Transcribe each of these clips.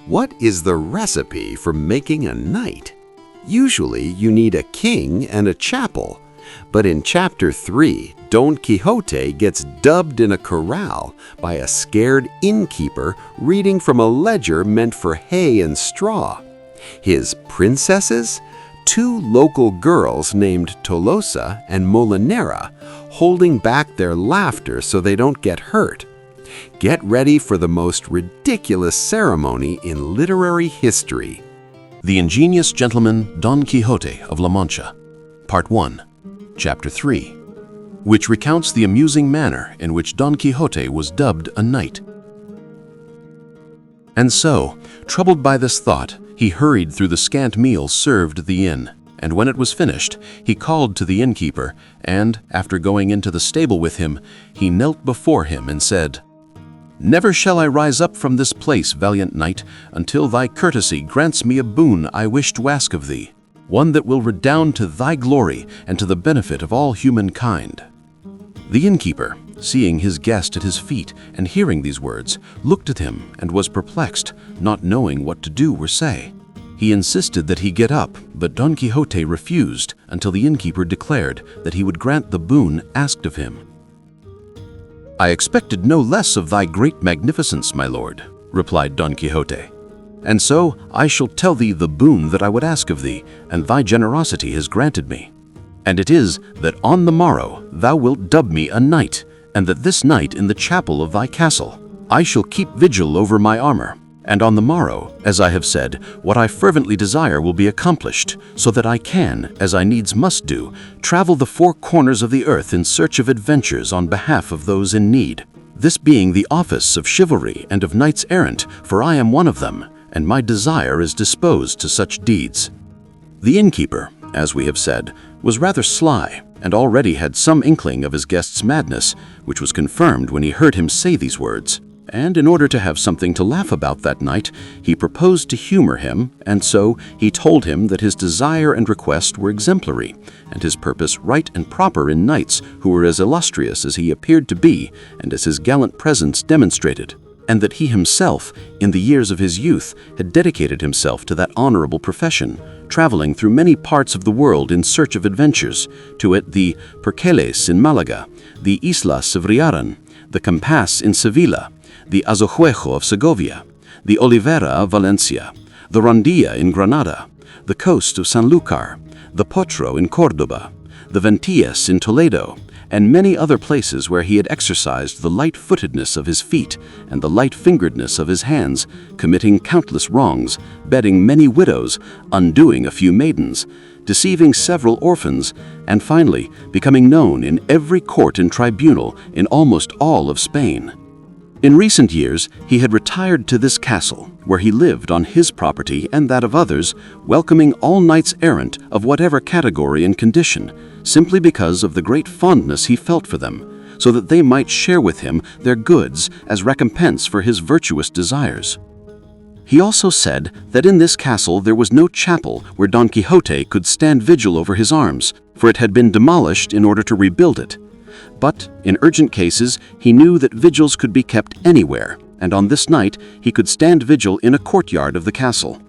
What is the recipe for making a knight? Usually you need a king and a chapel, but in Chapter 3, Don Quixote gets dubbed in a corral by a scared innkeeper reading from a ledger meant for hay and straw. His princesses? Two local girls named Tolosa and Molinera, holding back their laughter so they don't get hurt. Get ready for the most ridiculous ceremony in literary history. The Ingenious Gentleman Don Quixote of La Mancha, Part 1, Chapter 3, which recounts the amusing manner in which Don Quixote was dubbed a knight. And so, troubled by this thought, he hurried through the scant meal served at the inn, and when it was finished, he called to the innkeeper, and, after going into the stable with him, he knelt before him and said, "Never shall I rise up from this place, valiant knight, until thy courtesy grants me a boon I wish to ask of thee, one that will redound to thy glory and to the benefit of all humankind." The innkeeper, seeing his guest at his feet and hearing these words, looked at him and was perplexed, not knowing what to do or say. He insisted that he get up, but Don Quixote refused until the innkeeper declared that he would grant the boon asked of him. "I expected no less of thy great magnificence, my lord," replied Don Quixote, "and so I shall tell thee the boon that I would ask of thee, and thy generosity has granted me. And it is that on the morrow thou wilt dub me a knight, and that this night in the chapel of thy castle I shall keep vigil over my armor. And on the morrow, as I have said, what I fervently desire will be accomplished, so that I can, as I needs must do, travel the four corners of the earth in search of adventures on behalf of those in need. This being the office of chivalry and of knights errant, for I am one of them, and my desire is disposed to such deeds." The innkeeper, as we have said, was rather sly, and already had some inkling of his guest's madness, which was confirmed when he heard him say these words. And in order to have something to laugh about that night, he proposed to humor him, and so he told him that his desire and request were exemplary, and his purpose right and proper in knights who were as illustrious as he appeared to be, and as his gallant presence demonstrated, and that he himself, in the years of his youth, had dedicated himself to that honorable profession, traveling through many parts of the world in search of adventures, to wit the Perqueles in Malaga, the Islas of Riaran, the Campas in Sevilla, the Azojuejo of Segovia, the Olivera of Valencia, the Rondilla in Granada, the coast of Sanlúcar, the Potro in Córdoba, the Ventillas in Toledo, and many other places where he had exercised the light-footedness of his feet and the light-fingeredness of his hands, committing countless wrongs, bedding many widows, undoing a few maidens, deceiving several orphans, and finally becoming known in every court and tribunal in almost all of Spain. In recent years, he had retired to this castle, where he lived on his property and that of others, welcoming all knights errant of whatever category and condition, simply because of the great fondness he felt for them, so that they might share with him their goods as recompense for his virtuous desires. He also said that in this castle there was no chapel where Don Quixote could stand vigil over his arms, for it had been demolished in order to rebuild it. But, in urgent cases, he knew that vigils could be kept anywhere, and on this night he could stand vigil in a courtyard of the castle.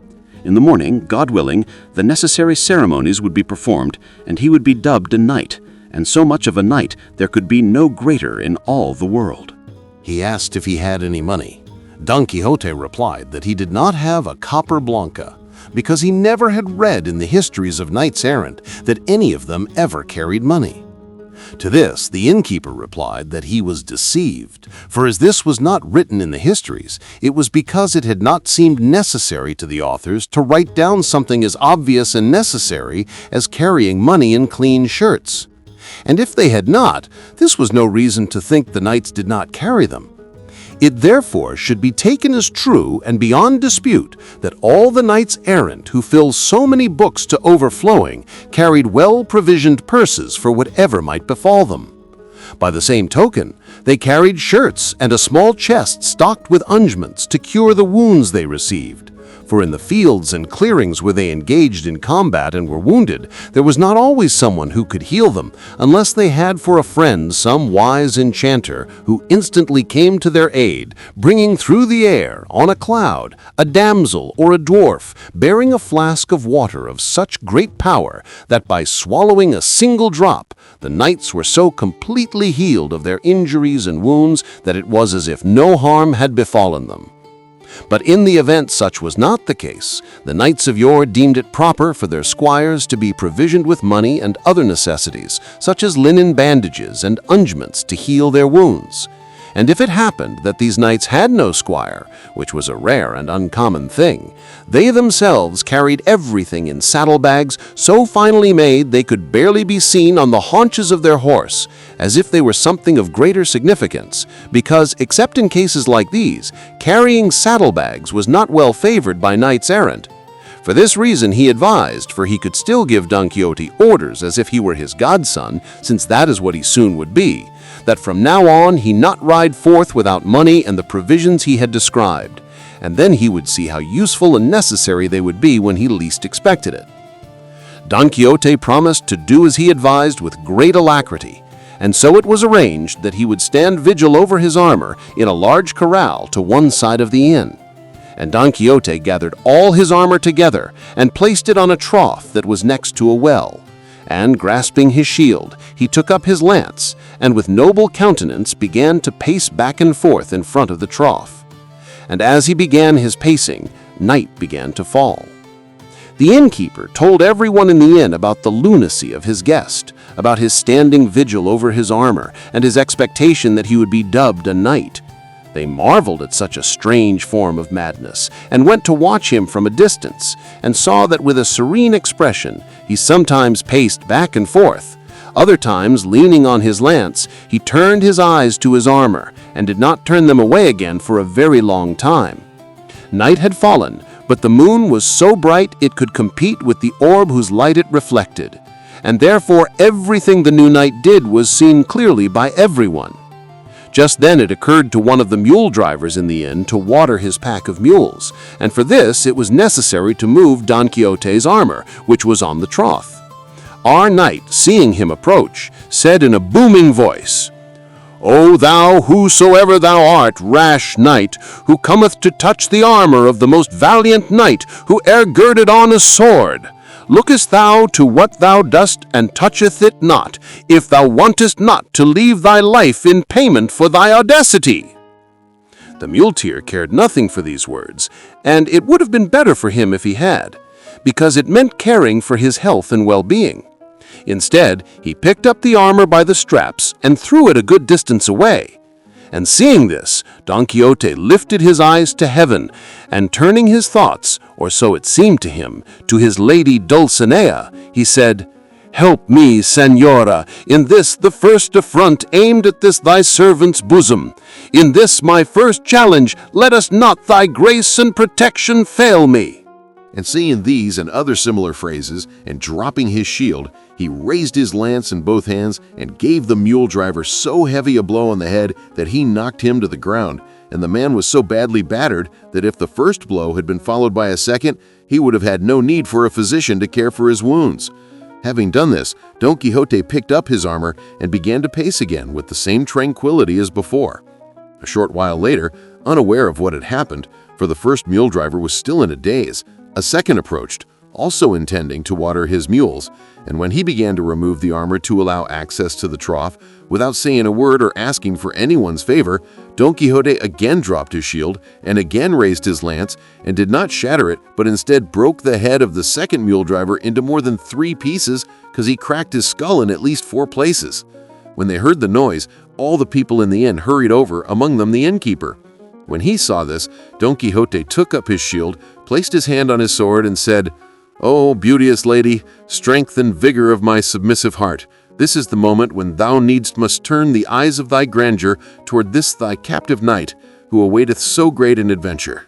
In the morning, God willing, the necessary ceremonies would be performed, and he would be dubbed a knight, and so much of a knight there could be no greater in all the world. He asked if he had any money. Don Quixote replied that he did not have a copper blanca, because he never had read in the histories of knights errant that any of them ever carried money. To this, the innkeeper replied that he was deceived, for as this was not written in the histories, it was because it had not seemed necessary to the authors to write down something as obvious and necessary as carrying money in clean shirts. And if they had not, this was no reason to think the knights did not carry them. It therefore should be taken as true and beyond dispute that all the knights errant who fill so many books to overflowing carried well-provisioned purses for whatever might befall them. By the same token, they carried shirts and a small chest stocked with unguents to cure the wounds they received, For in the fields and clearings where they engaged in combat and were wounded, there was not always someone who could heal them, unless they had for a friend some wise enchanter who instantly came to their aid, bringing through the air, on a cloud, a damsel or a dwarf, bearing a flask of water of such great power that by swallowing a single drop, the knights were so completely healed of their injuries and wounds that it was as if no harm had befallen them. But in the event such was not the case, the knights of yore deemed it proper for their squires to be provisioned with money and other necessities, such as linen bandages and unguents to heal their wounds. And if it happened that these knights had no squire, which was a rare and uncommon thing, they themselves carried everything in saddlebags so finely made they could barely be seen on the haunches of their horse, as if they were something of greater significance, because, except in cases like these, carrying saddlebags was not well favored by knights-errant. For this reason he advised, for he could still give Don Quixote orders as if he were his godson, since that is what he soon would be, that from now on he not ride forth without money and the provisions he had described, and then he would see how useful and necessary they would be when he least expected it. Don Quixote promised to do as he advised with great alacrity, and so it was arranged that he would stand vigil over his armor in a large corral to one side of the inn. And Don Quixote gathered all his armor together and placed it on a trough that was next to a well. And grasping his shield, he took up his lance, and with noble countenance began to pace back and forth in front of the trough. And as he began his pacing, night began to fall. The innkeeper told everyone in the inn about the lunacy of his guest, about his standing vigil over his armor, and his expectation that he would be dubbed a knight. They marveled at such a strange form of madness, and went to watch him from a distance, and saw that with a serene expression he sometimes paced back and forth. Other times, leaning on his lance, he turned his eyes to his armor, and did not turn them away again for a very long time. Night had fallen, but the moon was so bright it could compete with the orb whose light it reflected, and therefore everything the new knight did was seen clearly by everyone. Just then it occurred to one of the mule drivers in the inn to water his pack of mules, and for this it was necessary to move Don Quixote's armor, which was on the trough. Our knight, seeing him approach, said in a booming voice, "O thou whosoever thou art, rash knight, who cometh to touch the armor of the most valiant knight who e'er girded on a sword! Lookest thou to what thou dost, and toucheth it not, if thou wantest not to leave thy life in payment for thy audacity?" The muleteer cared nothing for these words, and it would have been better for him if he had, because it meant caring for his health and well-being. Instead, he picked up the armor by the straps and threw it a good distance away. And seeing this, Don Quixote lifted his eyes to heaven, and turning his thoughts, or so it seemed to him, to his lady Dulcinea, he said, "Help me, Señora, in this the first affront aimed at this thy servant's bosom. In this my first challenge, let us not thy grace and protection fail me." And saying these and other similar phrases, and dropping his shield, he raised his lance in both hands and gave the mule driver so heavy a blow on the head that he knocked him to the ground, and the man was so badly battered that if the first blow had been followed by a second, he would have had no need for a physician to care for his wounds. Having done this, Don Quixote picked up his armor and began to pace again with the same tranquility as before. A short while later, unaware of what had happened, for the first mule driver was still in a daze, a second approached, also intending to water his mules, and when he began to remove the armor to allow access to the trough, without saying a word or asking for anyone's favor, Don Quixote again dropped his shield and again raised his lance, and did not shatter it, but instead broke the head of the second mule driver into more than 3 pieces, because he cracked his skull in at least 4 places. When they heard the noise, all the people in the inn hurried over, among them the innkeeper. When he saw this, Don Quixote took up his shield, placed his hand on his sword, and said, "O beauteous lady, strength and vigor of my submissive heart, this is the moment when thou needst must turn the eyes of thy grandeur toward this thy captive knight, who awaiteth so great an adventure."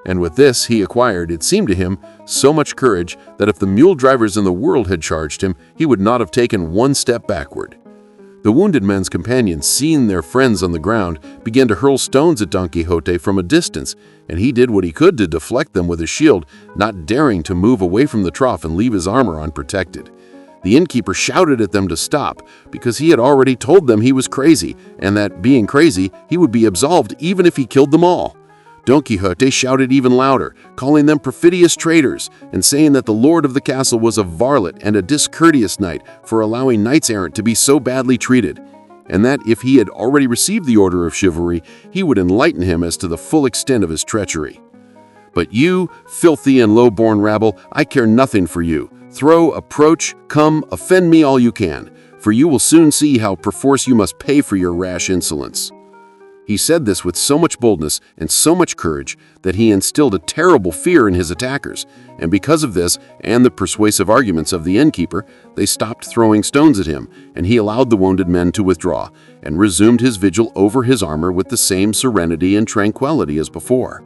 And with this he acquired, it seemed to him, so much courage that if the mule drivers in the world had charged him, he would not have taken one step backward. The wounded men's companions, seeing their friends on the ground, began to hurl stones at Don Quixote from a distance, and he did what he could to deflect them with his shield, not daring to move away from the trough and leave his armor unprotected. The innkeeper shouted at them to stop, because he had already told them he was crazy, and that, being crazy, he would be absolved even if he killed them all. Don Quixote shouted even louder, calling them perfidious traitors, and saying that the lord of the castle was a varlet and a discourteous knight for allowing knights-errant to be so badly treated, and that if he had already received the order of chivalry, he would enlighten him as to the full extent of his treachery. But you, filthy and low-born rabble, I care nothing for you. Throw, approach, come, offend me all you can, for you will soon see how perforce you must pay for your rash insolence. He said this with so much boldness and so much courage that he instilled a terrible fear in his attackers, and because of this and the persuasive arguments of the innkeeper, they stopped throwing stones at him, and he allowed the wounded men to withdraw, and resumed his vigil over his armor with the same serenity and tranquility as before.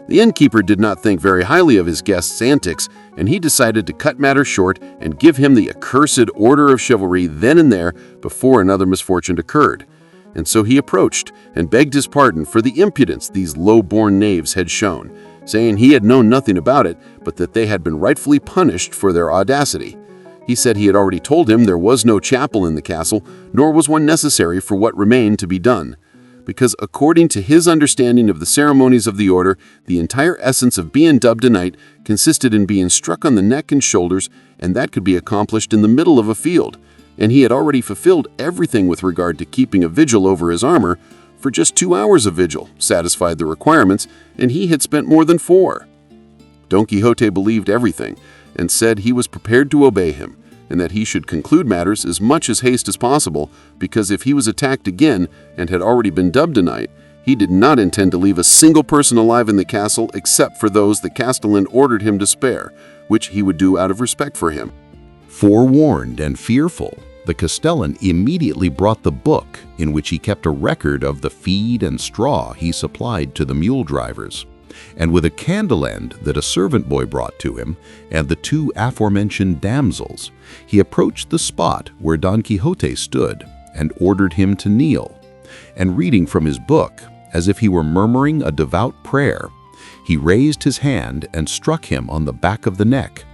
The innkeeper did not think very highly of his guest's antics, and he decided to cut matters short and give him the accursed order of chivalry then and there before another misfortune occurred. And so he approached and begged his pardon for the impudence these low-born knaves had shown, saying he had known nothing about it, but that they had been rightfully punished for their audacity. He said he had already told him there was no chapel in the castle, nor was one necessary for what remained to be done, because according to his understanding of the ceremonies of the order, the entire essence of being dubbed a knight consisted in being struck on the neck and shoulders, and that could be accomplished in the middle of a field, and he had already fulfilled everything with regard to keeping a vigil over his armor, for just 2 hours of vigil satisfied the requirements, and he had spent more than 4. Don Quixote believed everything, and said he was prepared to obey him, and that he should conclude matters as much as haste as possible, because if he was attacked again and had already been dubbed a knight, he did not intend to leave a single person alive in the castle except for those the castellan ordered him to spare, which he would do out of respect for him. Forewarned and fearful, the castellan immediately brought the book in which he kept a record of the feed and straw he supplied to the mule drivers, and with a candle end that a servant boy brought to him, and the 2 aforementioned damsels, he approached the spot where Don Quixote stood and ordered him to kneel, and reading from his book, as if he were murmuring a devout prayer, he raised his hand and struck him on the back of the neck,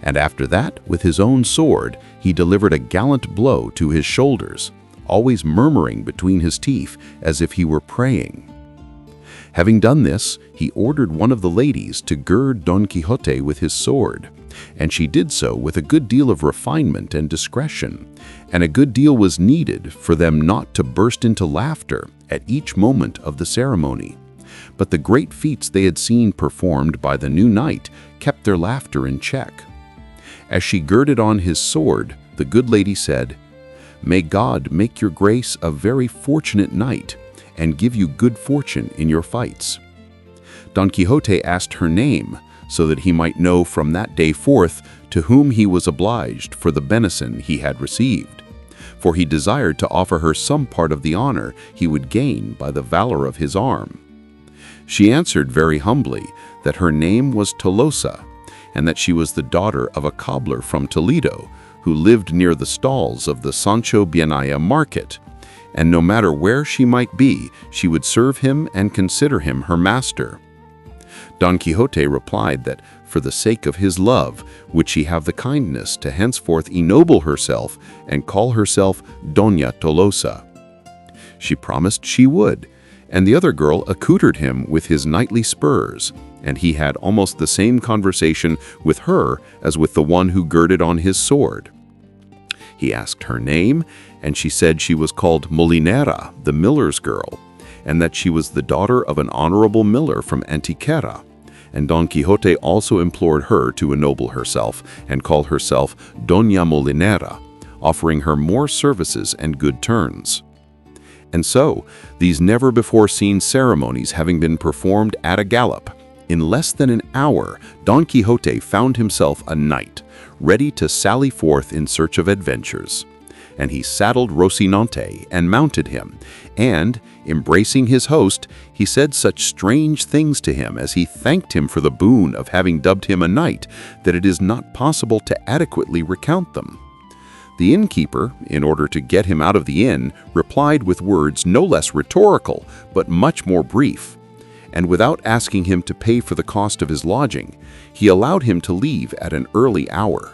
and after that, with his own sword, he delivered a gallant blow to his shoulders, always murmuring between his teeth as if he were praying. Having done this, he ordered one of the ladies to gird Don Quixote with his sword, and she did so with a good deal of refinement and discretion, and a good deal was needed for them not to burst into laughter at each moment of the ceremony. But the great feats they had seen performed by the new knight kept their laughter in check. As she girded on his sword, the good lady said, "May God make your grace a very fortunate knight, and give you good fortune in your fights." Don Quixote asked her name, so that he might know from that day forth to whom he was obliged for the benison he had received, for he desired to offer her some part of the honor he would gain by the valor of his arm. She answered very humbly that her name was Tolosa, and that she was the daughter of a cobbler from Toledo, who lived near the stalls of the Sancho Bienaya market, and no matter where she might be, she would serve him and consider him her master. Don Quixote replied that for the sake of his love would she have the kindness to henceforth ennoble herself and call herself Doña Tolosa. She promised she would, and the other girl accoutred him with his knightly spurs, and he had almost the same conversation with her as with the one who girded on his sword. He asked her name, and she said she was called Molinera, the miller's girl, and that she was the daughter of an honorable miller from Antequera. And Don Quixote also implored her to ennoble herself and call herself Doña Molinera, offering her more services and good turns. And so, these never-before-seen ceremonies having been performed at a gallop, in less than an hour, Don Quixote found himself a knight, ready to sally forth in search of adventures. And he saddled Rocinante and mounted him, and, embracing his host, he said such strange things to him as he thanked him for the boon of having dubbed him a knight, that it is not possible to adequately recount them. The innkeeper, in order to get him out of the inn, replied with words no less rhetorical, but much more brief. And without asking him to pay for the cost of his lodging, he allowed him to leave at an early hour.